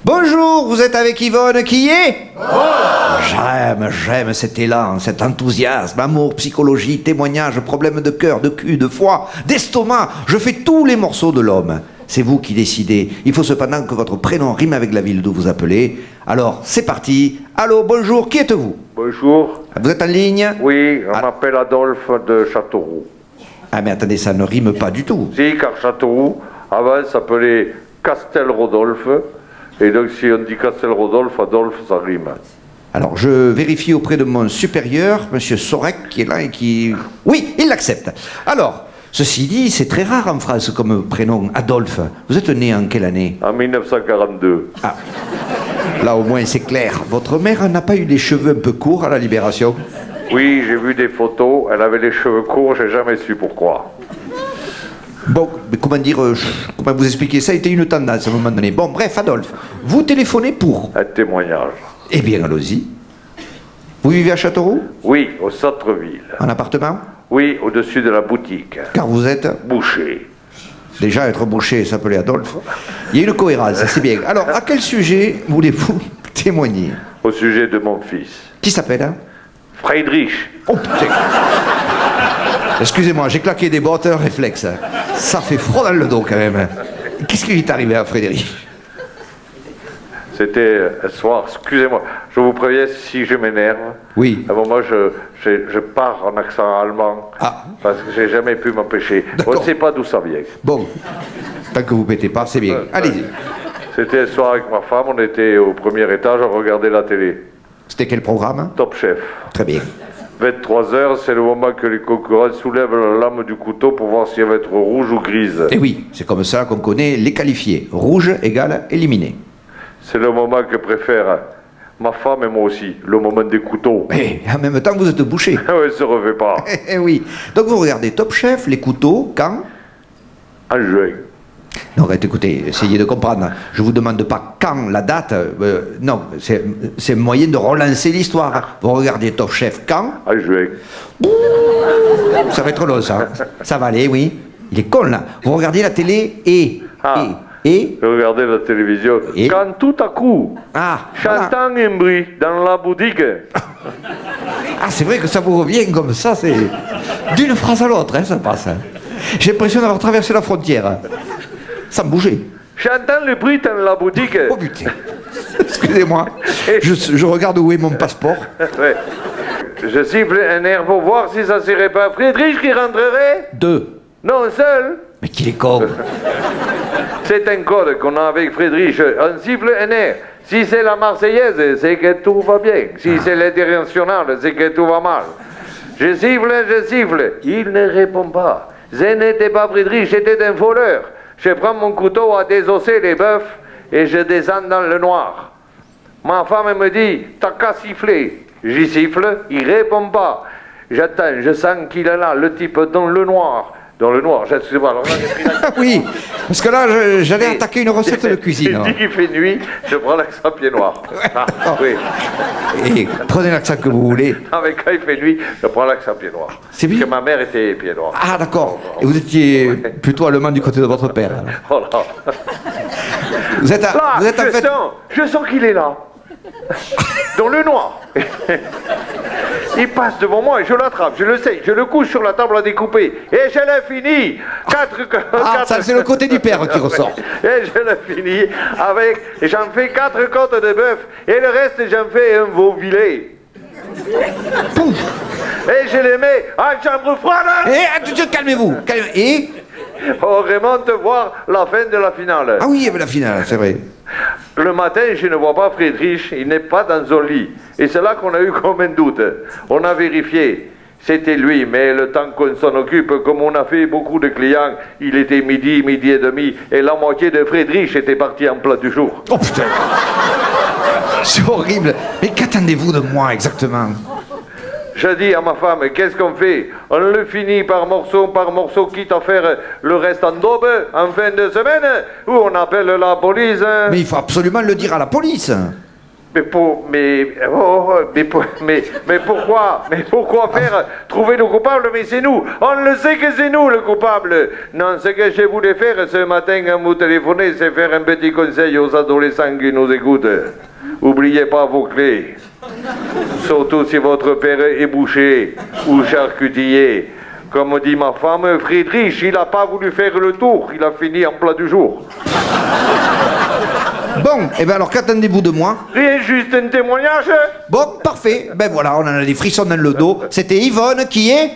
Bonjour, vous êtes avec Yvonne qui est J'aime cet élan, cet enthousiasme, amour, psychologie, témoignage, problème de cœur, de cul, de foie, d'estomac. Je fais tous les morceaux de l'homme. C'est vous qui décidez. Il faut cependant que votre prénom rime avec la ville d'où vous appelez. Alors, c'est parti. Allô, bonjour, qui êtes-vous? Bonjour. Vous êtes en ligne? Oui, on m'appelle Adolphe de Châteauroux. Ah mais attendez, ça ne rime pas du tout. Si, car Châteauroux, avant, s'appelait Castel-Rodolphe. Et donc, si on dit Castel-Rodolphe, Adolphe, ça rime. Alors, je vérifie auprès de mon supérieur, Monsieur Sorek, qui est là et qui... Oui, il l'accepte. Alors, ceci dit, c'est très rare en France comme prénom, Adolphe. Vous êtes né en quelle année? En 1942. Ah, là au moins c'est clair. Votre mère n'a pas eu les cheveux un peu courts à la Libération? Oui, j'ai vu des photos, elle avait les cheveux courts, j'ai jamais su pourquoi. Bon, mais comment dire, comment vous expliquer ça? A été une tendance à un moment donné. Bon, bref, Adolphe, vous téléphonez pour? Un témoignage. Eh bien, allons-y. Vous vivez à Châteauroux? Oui, au centre-ville. En appartement? Oui, au-dessus de la boutique. Car vous êtes? Boucher. Déjà, être boucher et s'appeler Adolphe, il y a une cohérence, c'est bien. Alors, à quel sujet voulez-vous témoigner? Au sujet de mon fils. Qui s'appelle, hein? Friedrich. Oh putain! Excusez-moi, j'ai claqué des bottes, un réflexe. Ça fait froid dans le dos quand même. Qu'est-ce qui est arrivé à Frédéric? C'était un soir, excusez-moi, je vous préviens si je m'énerve. Oui. À un moment, je pars en accent allemand, parce que j'ai jamais pu m'empêcher. On ne sait pas d'où ça vient. Bon, tant que vous pétez pas, c'est bien. Allez-y. C'était un soir avec ma femme, on était au premier étage, on regardait la télé. C'était quel programme? Top Chef. Très bien. 23h, c'est le moment que les concurrents soulèvent la lame du couteau pour voir si elle va être rouge ou grise. Et oui, c'est comme ça qu'on connaît les qualifiés. Rouge égale éliminé. C'est le moment que préfèrent ma femme et moi aussi, le moment des couteaux. Et en même temps, vous êtes bouché. Oui, elle ne se revêt pas. Eh oui. Donc vous regardez Top Chef, les couteaux, quand? En juin. Non, écoutez, essayez de comprendre. Je vous demande pas quand, la date. Non, c'est un moyen de relancer l'histoire. Vous regardez Top Chef quand? En juin. Ça va être long, ça. Ça va aller, oui. Il est con, là. Vous regardez la télé et... Je regardais la télévision. Et quand tout à coup, j'entends un bruit dans la boutique. Ah, c'est vrai que ça vous revient comme ça, c'est... D'une phrase à l'autre, hein, ça passe. J'ai l'impression d'avoir traversé la frontière. Sans bouger. J'entends le bruit dans la boutique. Oh putain. Excusez-moi. Je regarde où est mon passeport. Ouais. Je siffle un air pour voir si ça serait pas Friedrich qui rentrerait. Deux. Non, seul. Mais qu'il est con. C'est un code qu'on a avec Friedrich. On siffle un air. Si c'est la Marseillaise, c'est que tout va bien. Si c'est l'international, c'est que tout va mal. Je siffle. Il ne répond pas. Ce n'était pas Friedrich, c'était un voleur. Je prends mon couteau à désosser les bœufs et je descends dans le noir. Ma femme me dit, t'as qu'à siffler. J'y siffle, il répond pas. J'attends, je sens qu'il est là, le type dans le noir. Dans le noir, excusez-moi. Alors là, oui, parce que là, j'allais attaquer une recette de cuisine. Il dit qu'il fait nuit, je prends l'accent pied noir. Oui. Et prenez l'accent que vous voulez. Avec quand il fait nuit, je prends l'accent pied noir. C'est bien. Parce que ma mère était pied noir. Ah, d'accord. Et vous étiez plutôt allemand du côté de votre père. Voilà. Vous êtes, Là, vous êtes en fait... je sens qu'il est là. Dans le noir. Il passe devant moi et je l'attrape, je le sais, je le couche sur la table à découper. Et je l'ai fini. Ça c'est le côté du père qui ressort. Et je l'ai fini avec, j'en fais 4 côtes de bœuf et le reste j'en fais un veau filet. Et je les mets en chambre froide. Et calmez-vous. Et on remonte voir la fin de la finale. Ah oui, il y avait la finale, c'est vrai. Le matin, je ne vois pas Friedrich, il n'est pas dans son lit. Et c'est là qu'on a eu comme un doute. On a vérifié, c'était lui, mais le temps qu'on s'en occupe, comme on a fait beaucoup de clients, il était midi et demi, et la moitié de Friedrich était partie en plat du jour. Oh putain. C'est horrible. Mais qu'attendez-vous de moi exactement? Je dis à ma femme, qu'est-ce qu'on fait? On le finit par morceau, quitte à faire le reste en daube, en fin de semaine, ou on appelle la police. Mais il faut absolument le dire à la police. pourquoi faire trouver le coupable? Mais c'est nous. On le sait que c'est nous le coupable. Non, ce que je voulais faire ce matin quand vous téléphonez, c'est faire un petit conseil aux adolescents qui nous écoutent. Oubliez pas vos clés. Surtout si votre père est boucher ou charcutier. Comme dit ma femme, Friedrich, il n'a pas voulu faire le tour. Il a fini en plat du jour. Bon, et ben alors qu'attendez-vous de moi? Rien, juste un témoignage. Bon, parfait. Ben voilà, on en a des frissons dans le dos. C'était Yvonne qui est...